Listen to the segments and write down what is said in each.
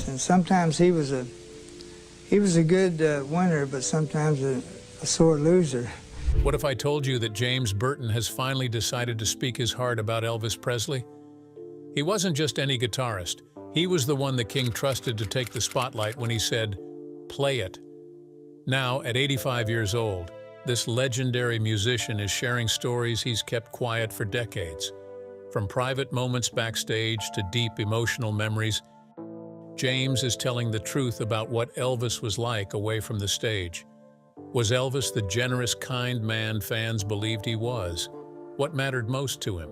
And sometimes he was a good winner, but sometimes a sore loser. What if I told you that James Burton has finally decided to speak his heart about Elvis Presley? He wasn't just any guitarist. He was the one the king trusted to take the spotlight when he said, "Play it." Now, at 85 years old, this legendary musician is sharing stories he's kept quiet for decades. From private moments backstage to deep emotional memories, James is telling the truth about what Elvis was like away from the stage. Was Elvis the generous, kind man fans believed he was? What mattered most to him?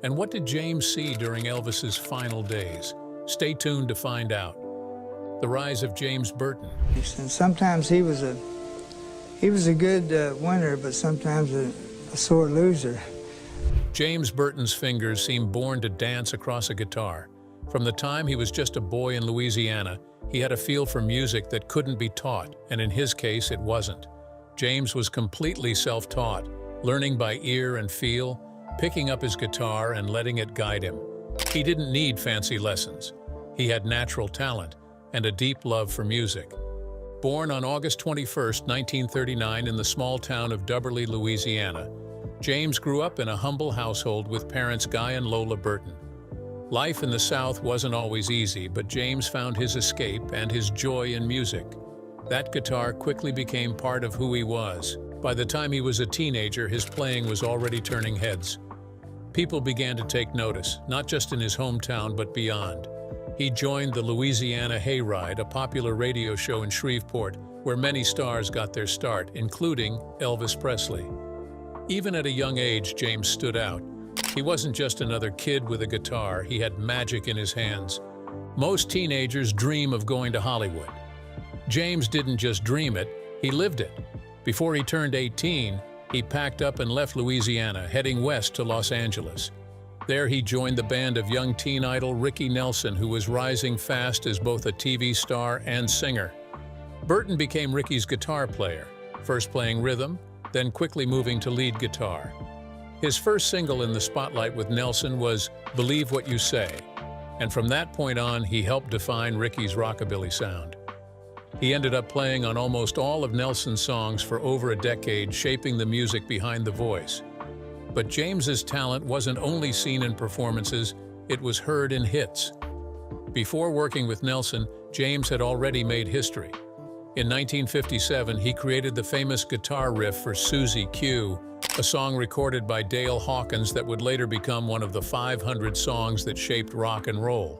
And what did James see during Elvis's final days? Stay tuned to find out. The rise of James Burton. And sometimes he was a good winner, but sometimes a sore loser. James Burton's fingers seemed born to dance across a guitar. From the time he was just a boy in Louisiana, he had a feel for music that couldn't be taught, and in his case, it wasn't. James was completely self-taught, learning by ear and feel, picking up his guitar and letting it guide him. He didn't need fancy lessons. He had natural talent and a deep love for music. Born on August 21, 1939 in the small town of Dubberly, Louisiana, James grew up in a humble household with parents Guy and Lola Burton. Life in the South wasn't always easy, but James found his escape and his joy in music. That guitar quickly became part of who he was. By the time he was a teenager, his playing was already turning heads. People began to take notice, not just in his hometown, but beyond. He joined the Louisiana Hayride, a popular radio show in Shreveport, where many stars got their start, including Elvis Presley. Even at a young age, James stood out. He wasn't just another kid with a guitar, he had magic in his hands. Most teenagers dream of going to Hollywood. James didn't just dream it, he lived it. Before he turned 18, he packed up and left Louisiana, heading west to Los Angeles. There he joined the band of young teen idol Ricky Nelson, who was rising fast as both a TV star and singer. Burton became Ricky's guitar player, first playing rhythm, then quickly moving to lead guitar. His first single in the spotlight with Nelson was "Believe What You Say," and from that point on, he helped define Ricky's rockabilly sound. He ended up playing on almost all of Nelson's songs for over a decade, shaping the music behind the voice. But James's talent wasn't only seen in performances, it was heard in hits. Before working with Nelson, James had already made history. In 1957, he created the famous guitar riff for Susie Q, a song recorded by Dale Hawkins that would later become one of the 500 songs that shaped rock and roll.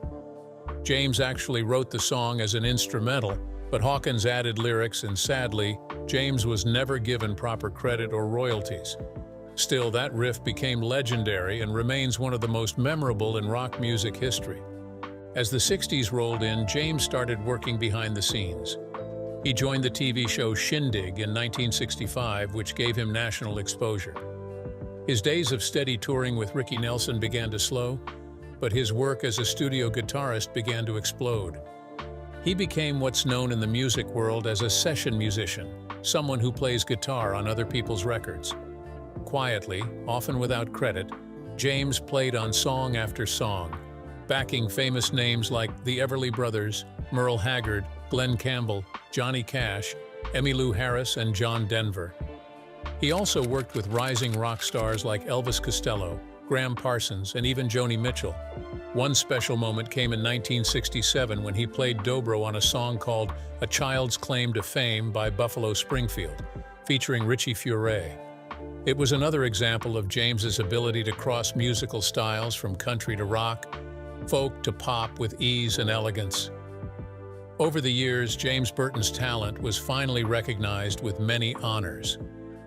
James actually wrote the song as an instrumental, but Hawkins added lyrics, and sadly, James was never given proper credit or royalties. Still, that riff became legendary and remains one of the most memorable in rock music history. As the 60s rolled in, James started working behind the scenes. He joined the TV show Shindig in 1965, which gave him national exposure. His days of steady touring with Ricky Nelson began to slow, but his work as a studio guitarist began to explode. He became what's known in the music world as a session musician, someone who plays guitar on other people's records. Quietly, often without credit, James played on song after song, backing famous names like the Everly Brothers, Merle Haggard, Glenn Campbell, Johnny Cash, Emmylou Harris, and John Denver. He also worked with rising rock stars like Elvis Costello, Graham Parsons, and even Joni Mitchell. One special moment came in 1967 when he played dobro on a song called "A Child's Claim to Fame" by Buffalo Springfield, featuring Richie Furay. It was another example of James's ability to cross musical styles from country to rock, folk to pop with ease and elegance. Over the years, James Burton's talent was finally recognized with many honors.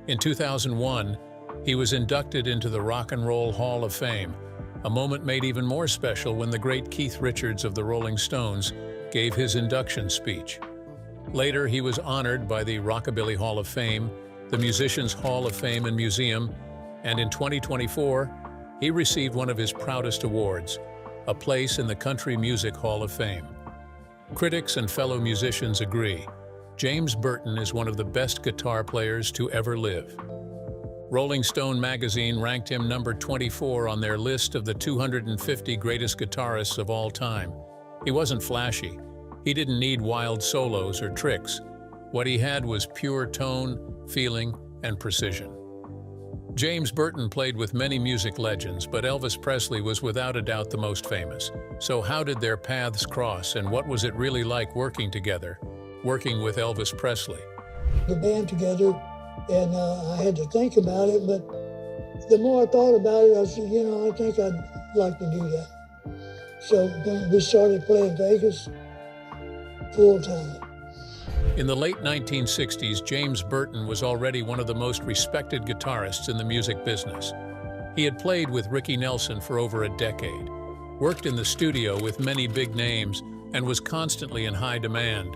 In 2001, he was inducted into the Rock and Roll Hall of Fame, a moment made even more special when the great Keith Richards of the Rolling Stones gave his induction speech. Later, he was honored by the Rockabilly Hall of Fame, the Musicians Hall of Fame and Museum, and in 2024, he received one of his proudest awards, a place in the Country Music Hall of Fame. Critics and fellow musicians agree, James Burton is one of the best guitar players to ever live. Rolling Stone magazine ranked him number 24 on their list of the 250 greatest guitarists of all time. He wasn't flashy. He didn't need wild solos or tricks. What he had was pure tone, feeling, and precision. James Burton played with many music legends, but Elvis Presley was without a doubt the most famous. So how did their paths cross, and what was it really like working together, working with Elvis Presley? The band together, and I had to think about it, but the more I thought about it, I said, I think I'd like to do that. So when we started playing Vegas full time. In the late 1960s, James Burton was already one of the most respected guitarists in the music business. He had played with Ricky Nelson for over a decade, worked in the studio with many big names, and was constantly in high demand.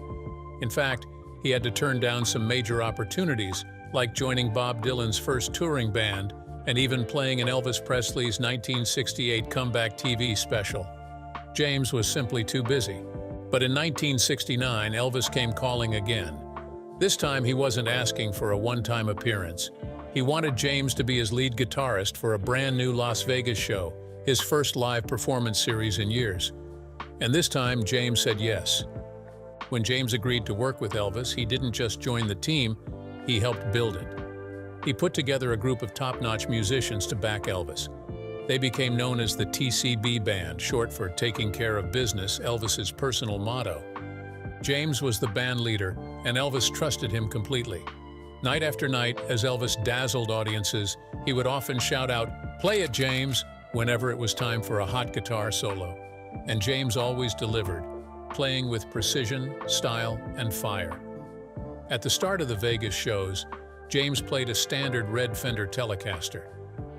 In fact, he had to turn down some major opportunities, like joining Bob Dylan's first touring band and even playing in Elvis Presley's 1968 comeback TV special. James was simply too busy. But in 1969, Elvis came calling again. This time, he wasn't asking for a one-time appearance. He wanted James to be his lead guitarist for a brand new Las Vegas show, his first live performance series in years. And this time, James said yes. When James agreed to work with Elvis, he didn't just join the team, he helped build it. He put together a group of top-notch musicians to back Elvis. They became known as the TCB Band, short for Taking Care of Business, Elvis's personal motto. James was the band leader, and Elvis trusted him completely. Night after night, as Elvis dazzled audiences, he would often shout out, "Play it, James," whenever it was time for a hot guitar solo. And James always delivered, playing with precision, style, and fire. At the start of the Vegas shows, James played a standard red Fender Telecaster.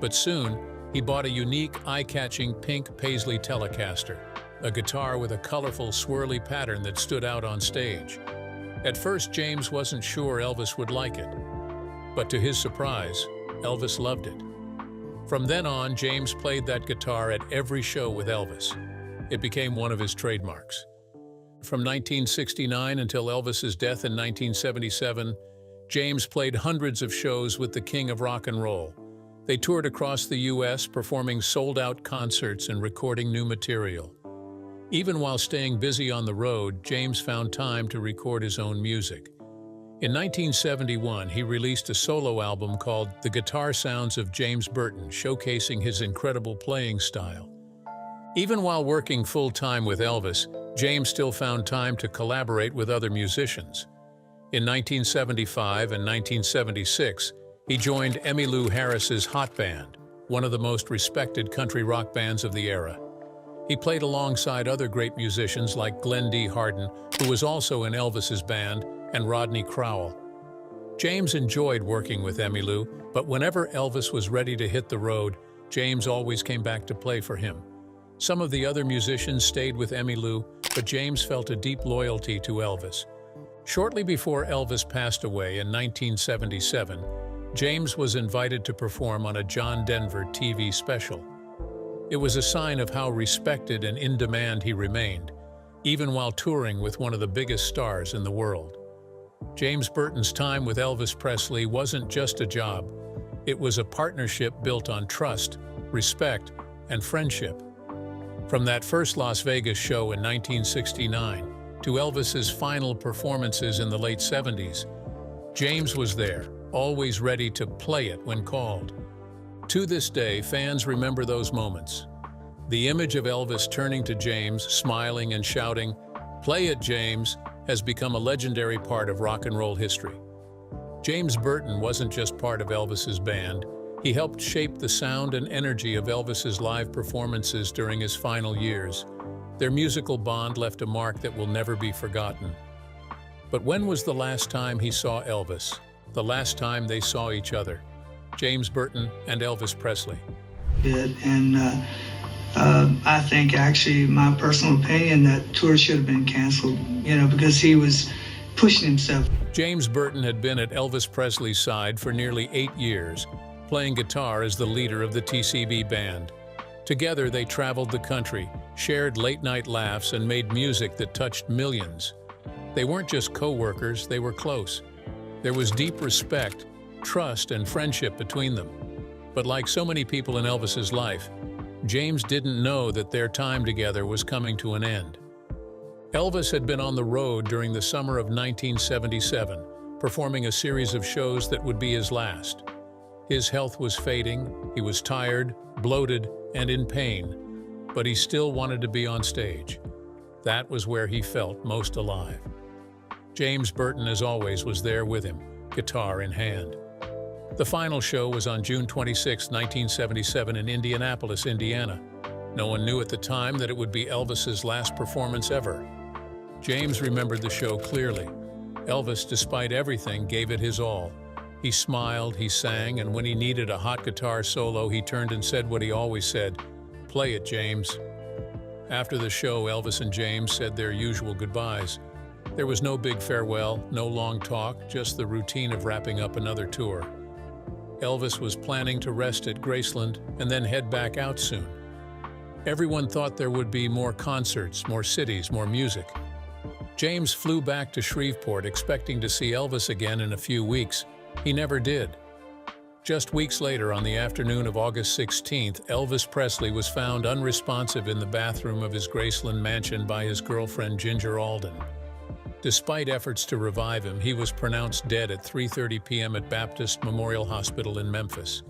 But soon, he bought a unique, eye-catching pink Paisley Telecaster, a guitar with a colorful, swirly pattern that stood out on stage. At first, James wasn't sure Elvis would like it. But to his surprise, Elvis loved it. From then on, James played that guitar at every show with Elvis. It became one of his trademarks. From 1969 until Elvis's death in 1977, James played hundreds of shows with the King of Rock and Roll. They toured across the U.S., performing sold-out concerts and recording new material. Even while staying busy on the road, James found time to record his own music. In 1971, he released a solo album called The Guitar Sounds of James Burton, showcasing his incredible playing style. Even while working full-time with Elvis, James still found time to collaborate with other musicians. In 1975 and 1976, he joined Emmylou Harris's Hot Band, one of the most respected country rock bands of the era. He played alongside other great musicians like Glenn D. Hardin, who was also in Elvis's band, and Rodney Crowell. James enjoyed working with Emmylou, but whenever Elvis was ready to hit the road, James always came back to play for him. Some of the other musicians stayed with Emmylou, but James felt a deep loyalty to Elvis. Shortly before Elvis passed away in 1977, James was invited to perform on a John Denver TV special. It was a sign of how respected and in demand he remained, even while touring with one of the biggest stars in the world. James Burton's time with Elvis Presley wasn't just a job. It was a partnership built on trust, respect, and friendship. From that first Las Vegas show in 1969 to Elvis's final performances in the late 70s, James was there, always ready to play it when called. To this day, fans remember those moments. The image of Elvis turning to James, smiling and shouting, "Play it, James," has become a legendary part of rock and roll history. James Burton wasn't just part of Elvis's band. He helped shape the sound and energy of Elvis's live performances during his final years. Their musical bond left a mark that will never be forgotten. But when was the last time he saw Elvis? The last time they saw each other? James Burton and Elvis Presley. And I think, actually, my personal opinion, that tour should have been canceled, because he was pushing himself. James Burton had been at Elvis Presley's side for nearly 8 years, playing guitar as the leader of the TCB Band. Together, they traveled the country, shared late-night laughs, and made music that touched millions. They weren't just co-workers, they were close. There was deep respect, trust, and friendship between them. But like so many people in Elvis's life, James didn't know that their time together was coming to an end. Elvis had been on the road during the summer of 1977, performing a series of shows that would be his last. His health was fading, he was tired, bloated, and in pain, but he still wanted to be on stage. That was where he felt most alive. James Burton, as always, was there with him, guitar in hand. The final show was on June 26, 1977 in Indianapolis, Indiana. No one knew at the time that it would be Elvis's last performance ever. James remembered the show clearly. Elvis, despite everything, gave it his all. He smiled, he sang, and when he needed a hot guitar solo, he turned and said what he always said, "Play it, James." After the show, Elvis and James said their usual goodbyes. There was no big farewell, no long talk, just the routine of wrapping up another tour. Elvis was planning to rest at Graceland and then head back out soon. Everyone thought there would be more concerts, more cities, more music. James flew back to Shreveport expecting to see Elvis again in a few weeks. He never did. Just weeks later, on the afternoon of August 16th, Elvis Presley was found unresponsive in the bathroom of his Graceland mansion by his girlfriend Ginger Alden. Despite efforts to revive him, he was pronounced dead at 3:30 p.m. at Baptist Memorial Hospital in Memphis.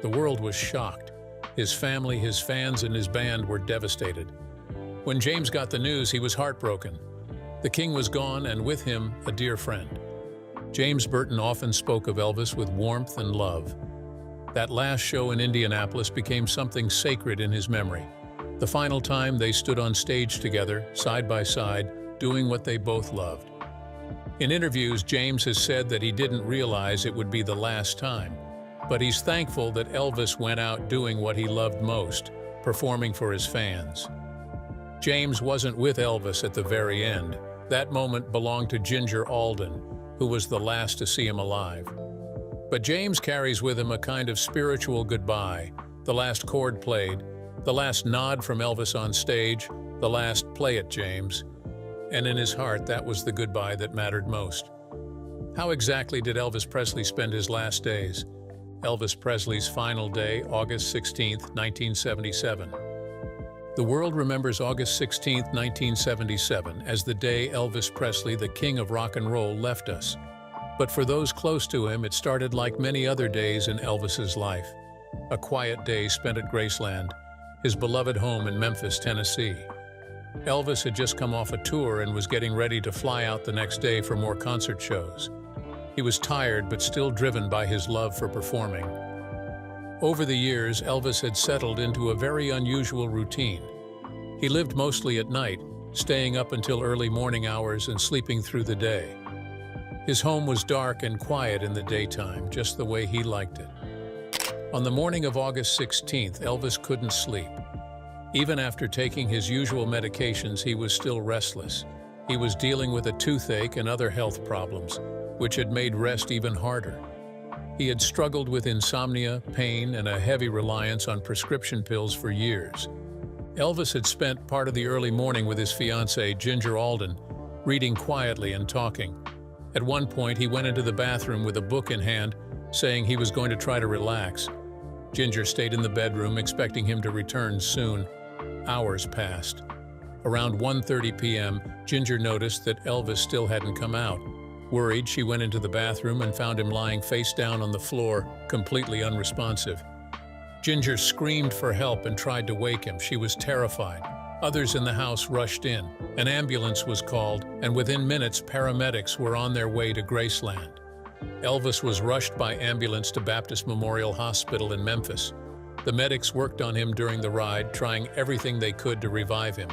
The world was shocked. His family, his fans, and his band were devastated. When James got the news, he was heartbroken. The king was gone, and with him, a dear friend. James Burton often spoke of Elvis with warmth and love. That last show in Indianapolis became something sacred in his memory. The final time they stood on stage together, side by side, doing what they both loved. In interviews, James has said that he didn't realize it would be the last time, but he's thankful that Elvis went out doing what he loved most, performing for his fans. James wasn't with Elvis at the very end. That moment belonged to Ginger Alden, who was the last to see him alive. But James carries with him a kind of spiritual goodbye, the last chord played, the last nod from Elvis on stage, the last "Play it, James." And in his heart, that was the goodbye that mattered most. How exactly did Elvis Presley spend his last days? Elvis Presley's final day, August 16, 1977. The world remembers August 16, 1977, as the day Elvis Presley, the king of rock and roll, left us. But for those close to him, it started like many other days in Elvis's life. A quiet day spent at Graceland, his beloved home in Memphis, Tennessee. Elvis had just come off a tour and was getting ready to fly out the next day for more concert shows. He was tired but still driven by his love for performing. Over the years, Elvis had settled into a very unusual routine. He lived mostly at night, staying up until early morning hours and sleeping through the day. His home was dark and quiet in the daytime, just the way he liked it. On the morning of August 16th, Elvis couldn't sleep. Even after taking his usual medications, he was still restless. He was dealing with a toothache and other health problems, which had made rest even harder. He had struggled with insomnia, pain, and a heavy reliance on prescription pills for years. Elvis had spent part of the early morning with his fiancée, Ginger Alden, reading quietly and talking. At one point, he went into the bathroom with a book in hand, saying he was going to try to relax. Ginger stayed in the bedroom, expecting him to return soon. Hours passed. Around 1:30 p.m., Ginger noticed that Elvis still hadn't come out. Worried, she went into the bathroom and found him lying face down on the floor, completely unresponsive. Ginger screamed for help and tried to wake him. She was terrified. Others in the house rushed in. An ambulance was called, and within minutes, paramedics were on their way to Graceland. Elvis was rushed by ambulance to Baptist Memorial Hospital in Memphis. The medics worked on him during the ride, trying everything they could to revive him.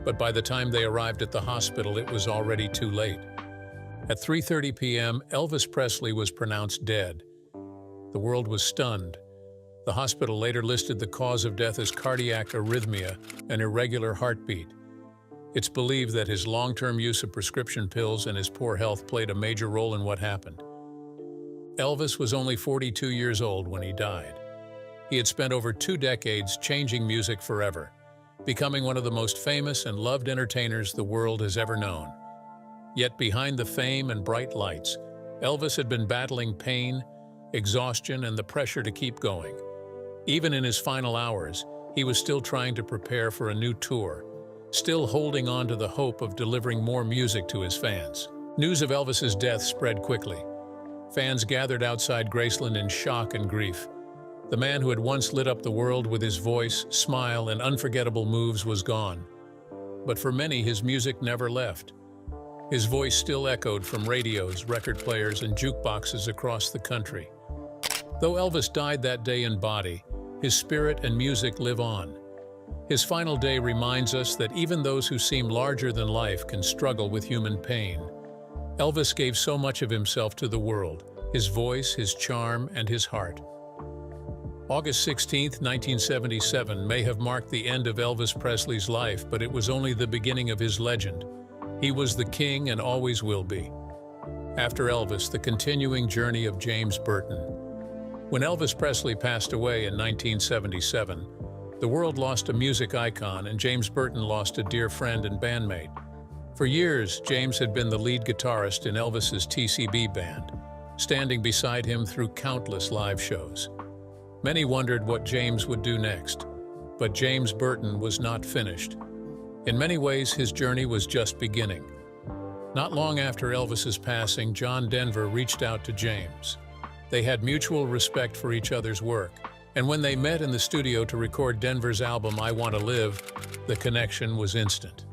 But by the time they arrived at the hospital, it was already too late. At 3:30 p.m., Elvis Presley was pronounced dead. The world was stunned. The hospital later listed the cause of death as cardiac arrhythmia, an irregular heartbeat. It's believed that his long-term use of prescription pills and his poor health played a major role in what happened. Elvis was only 42 years old when he died. He had spent over 2 decades changing music forever, becoming one of the most famous and loved entertainers the world has ever known. Yet behind the fame and bright lights, Elvis had been battling pain, exhaustion, and the pressure to keep going. Even in his final hours, he was still trying to prepare for a new tour. still holding on to the hope of delivering more music to his fans. News of Elvis's death spread quickly. Fans gathered outside Graceland in shock and grief. The man who had once lit up the world with his voice, smile, and unforgettable moves was gone. But for many, his music never left. His voice still echoed from radios, record players, and jukeboxes across the country. Though Elvis died that day in body, his spirit and music live on. His final day reminds us that even those who seem larger than life can struggle with human pain. Elvis gave so much of himself to the world, his voice, his charm, and his heart. August 16, 1977 may have marked the end of Elvis Presley's life, but it was only the beginning of his legend. He was the king and always will be. After Elvis, the continuing journey of James Burton. When Elvis Presley passed away in 1977, the world lost a music icon and James Burton lost a dear friend and bandmate. For years, James had been the lead guitarist in Elvis's TCB band, standing beside him through countless live shows. Many wondered what James would do next, but James Burton was not finished. In many ways, his journey was just beginning. Not long after Elvis's passing, John Denver reached out to James. They had mutual respect for each other's work, and when they met in the studio to record Denver's album I Want to Live, the connection was instant.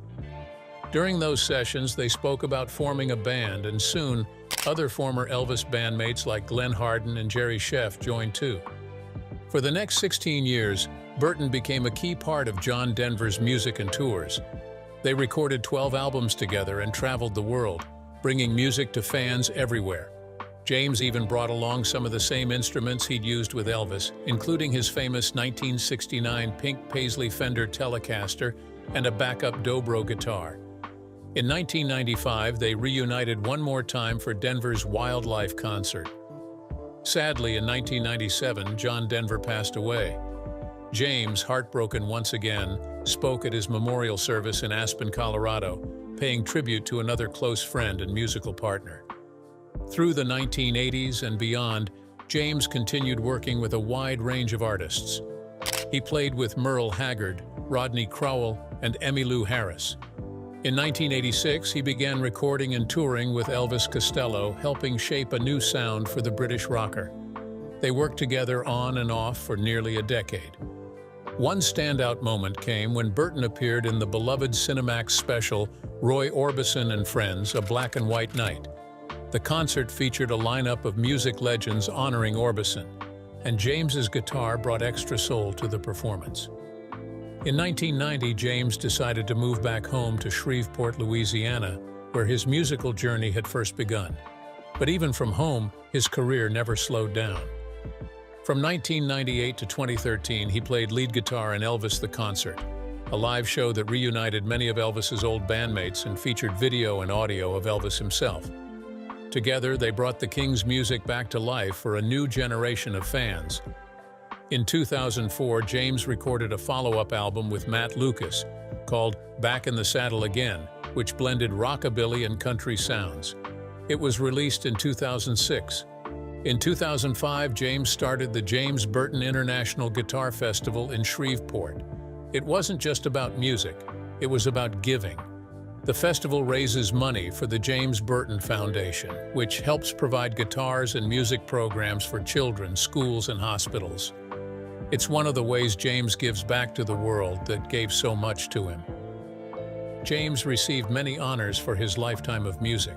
During those sessions, they spoke about forming a band, and soon, other former Elvis bandmates like Glenn Hardin and Jerry Sheff joined too. For the next 16 years, Burton became a key part of John Denver's music and tours. They recorded 12 albums together and traveled the world, bringing music to fans everywhere. James even brought along some of the same instruments he'd used with Elvis, including his famous 1969 pink Paisley Fender Telecaster and a backup dobro guitar. In 1995, they reunited one more time for Denver's Wildlife concert. Sadly, in 1997, John Denver passed away. James, heartbroken once again, spoke at his memorial service in Aspen, Colorado, paying tribute to another close friend and musical partner. Through the 1980s and beyond, James continued working with a wide range of artists. He played with Merle Haggard, Rodney Crowell, and Emmylou Harris. In 1986, he began recording and touring with Elvis Costello, helping shape a new sound for the British rocker. They worked together on and off for nearly a decade. One standout moment came when Burton appeared in the beloved Cinemax special Roy Orbison and Friends, A Black and White Night. The concert featured a lineup of music legends honoring Orbison, and James's guitar brought extra soul to the performance. In 1990, James decided to move back home to Shreveport, Louisiana, where his musical journey had first begun. But even from home, his career never slowed down. From 1998 to 2013, he played lead guitar in Elvis the Concert, a live show that reunited many of Elvis's old bandmates and featured video and audio of Elvis himself. Together, they brought the King's music back to life for a new generation of fans. In 2004, James recorded a follow-up album with Matt Lucas called Back in the Saddle Again, which blended rockabilly and country sounds. It was released in 2006. In 2005, James started the James Burton International Guitar Festival in Shreveport. It wasn't just about music, it was about giving. The festival raises money for the James Burton Foundation, which helps provide guitars and music programs for children, schools, and hospitals. It's one of the ways James gives back to the world that gave so much to him. James received many honors for his lifetime of music.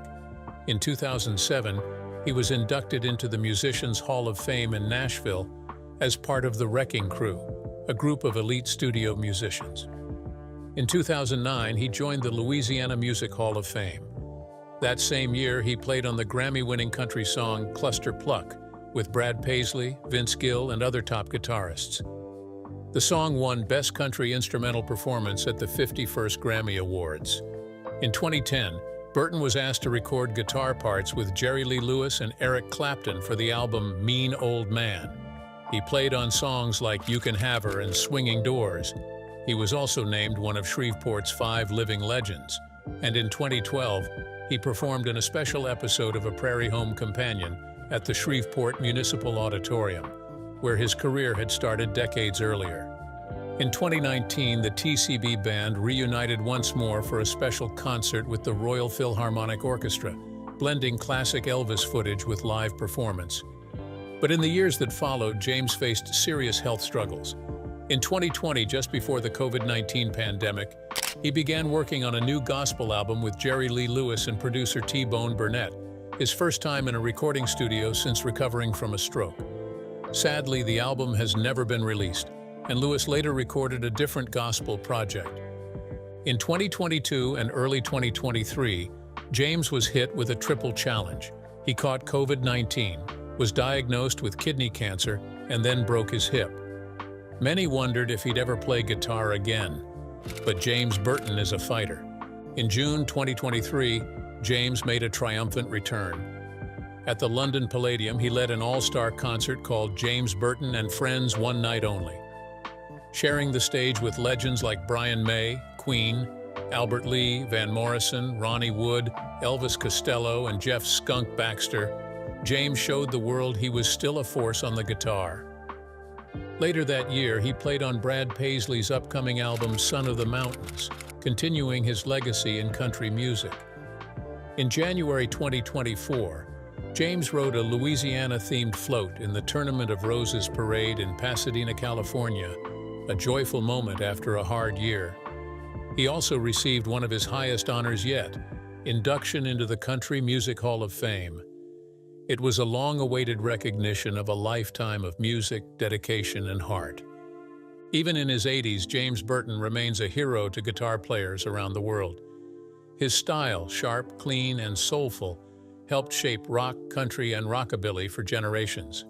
In 2007, he was inducted into the Musicians Hall of Fame in Nashville as part of the Wrecking Crew, a group of elite studio musicians. In 2009, he joined the Louisiana Music Hall of Fame. That same year, he played on the Grammy-winning country song Cluster Pluck with Brad Paisley, Vince Gill, and other top guitarists. The song won Best Country Instrumental Performance at the 51st Grammy Awards. In 2010, Burton was asked to record guitar parts with Jerry Lee Lewis and Eric Clapton for the album Mean Old Man. He played on songs like You Can Have Her and Swinging Doors. He was also named one of Shreveport's 5 living legends, and in 2012, he performed in a special episode of A Prairie Home Companion at the Shreveport Municipal Auditorium, where his career had started decades earlier. In 2019, the TCB Band reunited once more for a special concert with the Royal Philharmonic Orchestra, blending classic Elvis footage with live performance. But in the years that followed, James faced serious health struggles. In 2020, just before the COVID-19 pandemic, he began working on a new gospel album with Jerry Lee Lewis and producer T-Bone Burnett, his first time in a recording studio since recovering from a stroke. Sadly, the album has never been released, and Lewis later recorded a different gospel project. In 2022 and early 2023, James was hit with a triple challenge. He caught COVID-19, was diagnosed with kidney cancer, and then broke his hip. Many wondered if he'd ever play guitar again, but James Burton is a fighter. In June 2023, James made a triumphant return. At the London Palladium, he led an all-star concert called James Burton and Friends One Night Only. Sharing the stage with legends like Brian May, Queen, Albert Lee, Van Morrison, Ronnie Wood, Elvis Costello, and Jeff "Skunk" Baxter, James showed the world he was still a force on the guitar. Later that year, he played on Brad Paisley's upcoming album Son of the Mountains, continuing his legacy in country music. In January 2024, James rode a Louisiana-themed float in the Tournament of Roses parade in Pasadena, California, a joyful moment after a hard year. He also received one of his highest honors yet, induction into the Country Music Hall of Fame. It was a long-awaited recognition of a lifetime of music, dedication, and heart. Even in his 80s, James Burton remains a hero to guitar players around the world. His style, sharp, clean, and soulful, helped shape rock, country, and rockabilly for generations.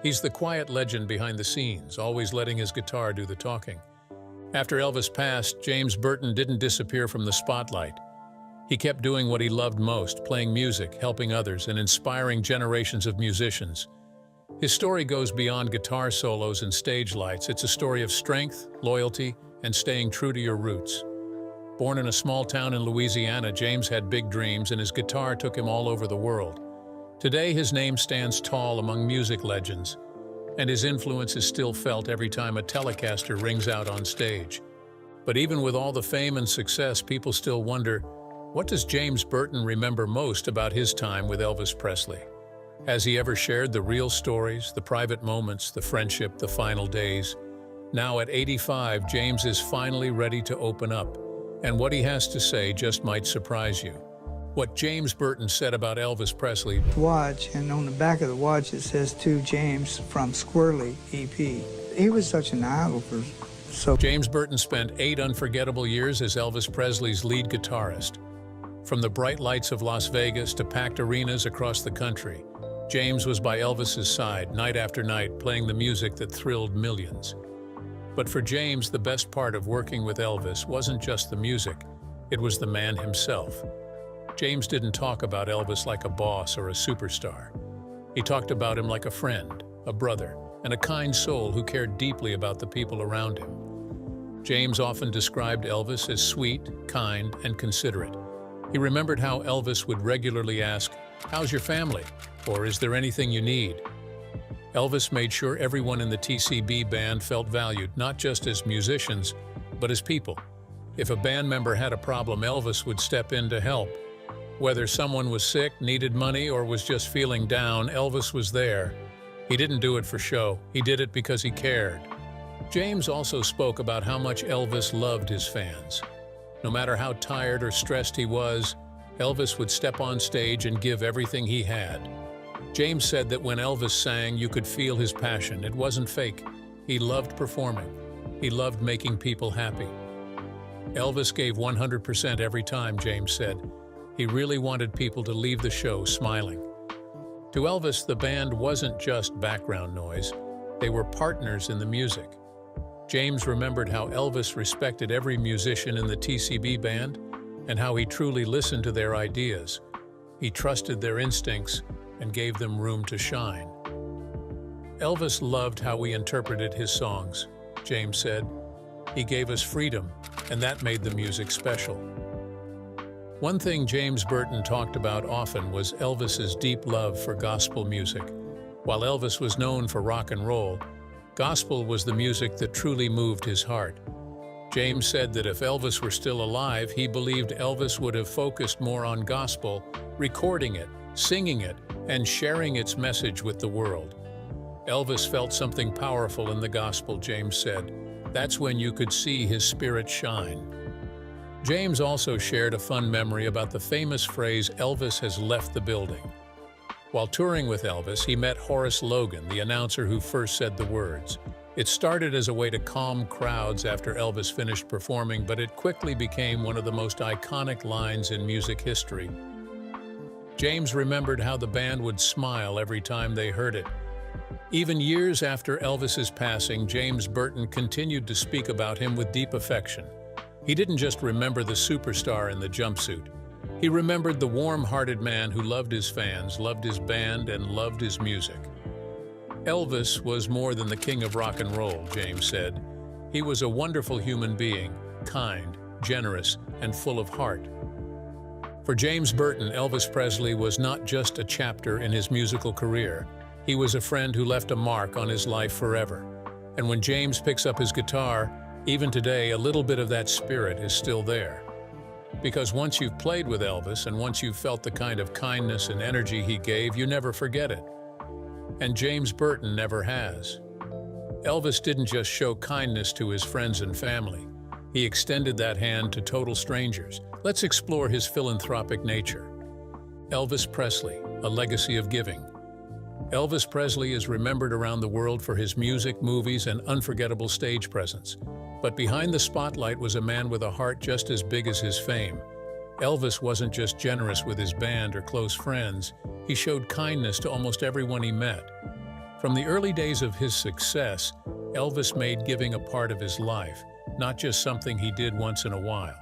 He's the quiet legend behind the scenes, always letting his guitar do the talking. After Elvis passed, James Burton didn't disappear from the spotlight. He kept doing what he loved most, playing music, helping others, and inspiring generations of musicians. His story goes beyond guitar solos and stage lights. It's a story of strength, loyalty, and staying true to your roots. Born in a small town in Louisiana, James had big dreams, and his guitar took him all over the world. Today, his name stands tall among music legends, and his influence is still felt every time a Telecaster rings out on stage. But even with all the fame and success, people still wonder, what does James Burton remember most about his time with Elvis Presley? Has he ever shared the real stories, the private moments, the friendship, the final days? Now at 85, James is finally ready to open up, and what he has to say just might surprise you. What James Burton said about Elvis Presley. Watch, and on the back of the watch it says to James from Squirrely EP. He was such an idol for James Burton spent 8 unforgettable years as Elvis Presley's lead guitarist. From the bright lights of Las Vegas to packed arenas across the country, James was by Elvis's side night after night, playing the music that thrilled millions. But for James, the best part of working with Elvis wasn't just the music, it was the man himself. James didn't talk about Elvis like a boss or a superstar. He talked about him like a friend, a brother, and a kind soul who cared deeply about the people around him. James often described Elvis as sweet, kind, and considerate. He remembered how Elvis would regularly ask, "How's your family?" or "Is there anything you need?" Elvis made sure everyone in the TCB band felt valued, not just as musicians, but as people. If a band member had a problem, Elvis would step in to help. Whether someone was sick, needed money, or was just feeling down, Elvis was there. He didn't do it for show. He did it because he cared. James also spoke about how much Elvis loved his fans. No matter how tired or stressed he was, Elvis would step on stage and give everything he had. James said that when Elvis sang, you could feel his passion. It wasn't fake. He loved performing. He loved making people happy. Elvis gave 100% every time, James said. He really wanted people to leave the show smiling. To Elvis, the band wasn't just background noise. They were partners in the music. James remembered how Elvis respected every musician in the TCB band and how he truly listened to their ideas. He trusted their instincts and gave them room to shine. Elvis loved how we interpreted his songs, James said. He gave us freedom, and that made the music special. One thing James Burton talked about often was Elvis's deep love for gospel music. While Elvis was known for rock and roll, Gospel was the music that truly moved his heart. James said that if Elvis were still alive, he believed Elvis would have focused more on gospel, recording it, singing it, and sharing its message with the world. Elvis felt something powerful in the gospel, James said. That's when you could see his spirit shine. James also shared a fun memory about the famous phrase, "Elvis has left the building." While touring with Elvis, he met Horace Logan, the announcer who first said the words. It started as a way to calm crowds after Elvis finished performing, but it quickly became one of the most iconic lines in music history. James remembered how the band would smile every time they heard it. Even years after Elvis's passing, James Burton continued to speak about him with deep affection. He didn't just remember the superstar in the jumpsuit. He remembered the warm-hearted man who loved his fans, loved his band, and loved his music. Elvis was more than the king of rock and roll, James said. He was a wonderful human being, kind, generous, and full of heart. For James Burton, Elvis Presley was not just a chapter in his musical career. He was a friend who left a mark on his life forever. And when James picks up his guitar, even today, a little bit of that spirit is still there. Because once you've played with Elvis and once you've felt the kind of kindness and energy he gave, you never forget it. And James Burton never has. Elvis didn't just show kindness to his friends and family. He extended that hand to total strangers. Let's explore his philanthropic nature. Elvis Presley, a legacy of giving. Elvis Presley is remembered around the world for his music, movies, and unforgettable stage presence. But behind the spotlight was a man with a heart just as big as his fame. Elvis wasn't just generous with his band or close friends, he showed kindness to almost everyone he met. From the early days of his success, Elvis made giving a part of his life, not just something he did once in a while.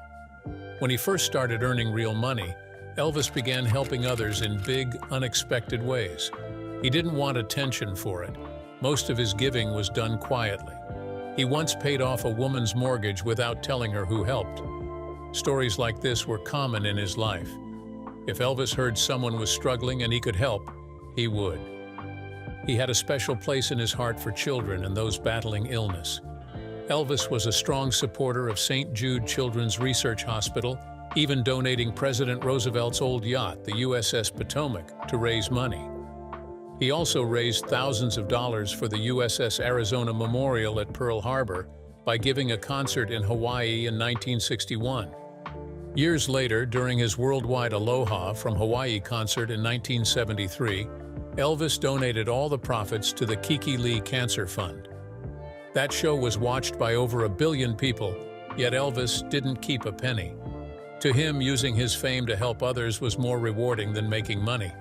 When he first started earning real money, Elvis began helping others in big, unexpected ways. He didn't want attention for it. Most of his giving was done quietly. He once paid off a woman's mortgage without telling her who helped. Stories like this were common in his life. If Elvis heard someone was struggling and he could help, he would. He had a special place in his heart for children and those battling illness. Elvis was a strong supporter of St. Jude Children's Research Hospital, even donating President Roosevelt's old yacht, the USS Potomac, to raise money. He also raised thousands of dollars for the USS Arizona Memorial at Pearl Harbor by giving a concert in Hawaii in 1961. Years later, during his worldwide Aloha from Hawaii concert in 1973, Elvis donated all the profits to the Kiki Lee Cancer Fund. That show was watched by over 1 billion people, yet Elvis didn't keep a penny. To him, using his fame to help others was more rewarding than making money.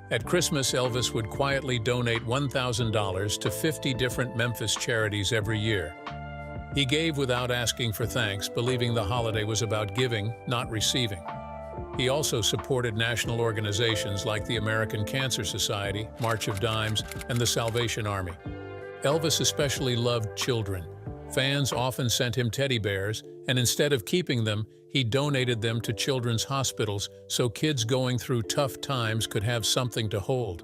At Christmas, Elvis would quietly donate $1,000 to 50 different Memphis charities every year. He gave without asking for thanks, believing the holiday was about giving, not receiving. He also supported national organizations like the American Cancer Society, March of Dimes, and the Salvation Army. Elvis especially loved children. Fans often sent him teddy bears, and instead of keeping them, he donated them to children's hospitals so kids going through tough times could have something to hold.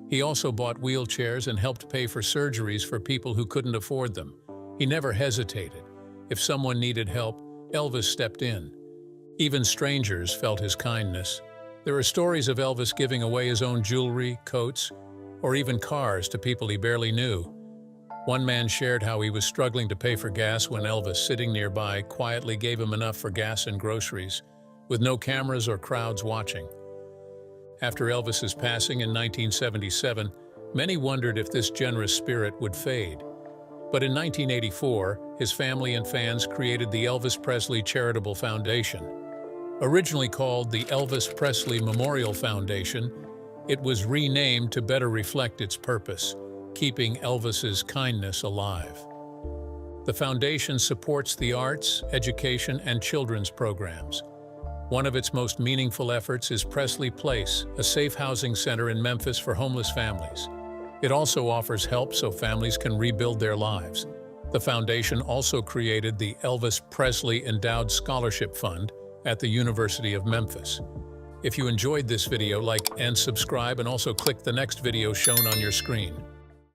He also bought wheelchairs and helped pay for surgeries for people who couldn't afford them. He never hesitated. If someone needed help, Elvis stepped in. Even strangers felt his kindness. There are stories of Elvis giving away his own jewelry, coats, or even cars to people he barely knew. One man shared how he was struggling to pay for gas when Elvis, sitting nearby, quietly gave him enough for gas and groceries, with no cameras or crowds watching. After Elvis's passing in 1977, many wondered if this generous spirit would fade. But in 1984, his family and fans created the Elvis Presley Charitable Foundation. Originally called the Elvis Presley Memorial Foundation, it was renamed to better reflect its purpose, keeping Elvis's kindness alive. The foundation supports the arts, education, and children's programs. One of its most meaningful efforts is Presley Place, a safe housing center in Memphis for homeless families. It also offers help so families can rebuild their lives. The foundation also created the Elvis Presley Endowed Scholarship Fund at the University of Memphis. If you enjoyed this video, like and subscribe, and also click the next video shown on your screen.